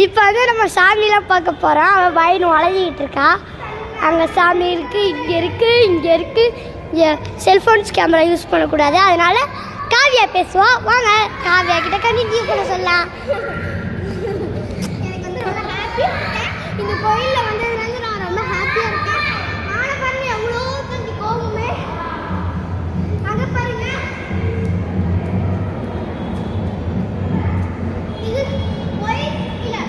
இப்போ வந்து நம்ம சாமிலாம் பார்க்க போகிறோம். அவள் பயணு வளைஞ்சிக்கிட்டு இருக்கா. அங்கே சாமி இருக்குது, இங்கே இருக்குது, இங்கே இருக்குது. இங்கே செல்ஃபோன்ஸ் கேமரா யூஸ் பண்ணக்கூடாது. அதனால் காவியா பேசுவோம். வாங்க காவியா கிட்ட கண்டினியூ பண்ண சொல்லலாம். எனக்கு வந்து ரொம்ப ஹாப்பியாக இருக்கேன். இந்த கோயிலில் வந்ததுலேருந்து நான் ரொம்ப ஹாப்பியாக இருக்கேன். ஆனால் பாருங்க எவ்வளோ கொஞ்சம் கோபமே. அங்கே பாருங்க இது கோயில் இல்லை.